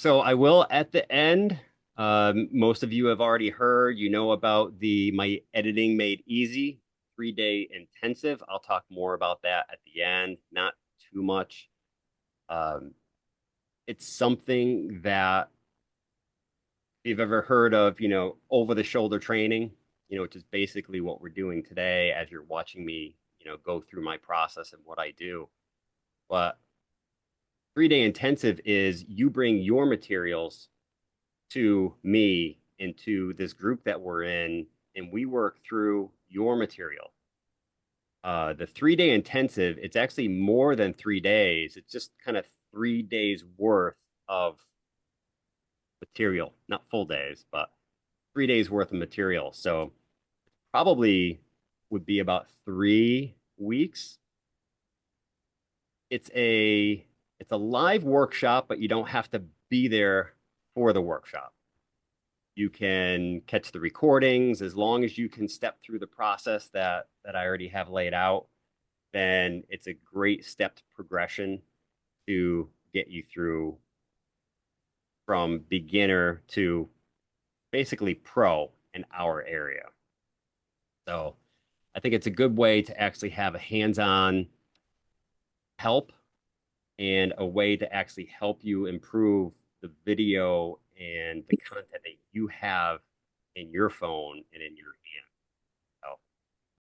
So I will at the end. Most of you have already heard, about the my editing made easy 3-day intensive. I'll talk more about that at the end, not too much. Um, it's something that if you've ever heard of, over the shoulder training, which is basically what we're doing today as you're watching me, go through my process and what I do. But 3-day intensive is you bring your materials to me and to this group that we're in, and we work through your material. The 3-day intensive, it's actually more than 3 days. It's just kind of 3 days worth of material, not full days, but 3 days worth of material. So probably would be about 3 weeks. It's a it's a live workshop, but you don't have to be there for the workshop. You can catch the recordings as long as you can step through the process that I already have laid out. Then it's a great stepped progression to get you through from beginner to basically pro in our area. So I think it's a good way to actually have a hands-on help and a way to actually help you improve the video and the content that you have in your phone and in your hand.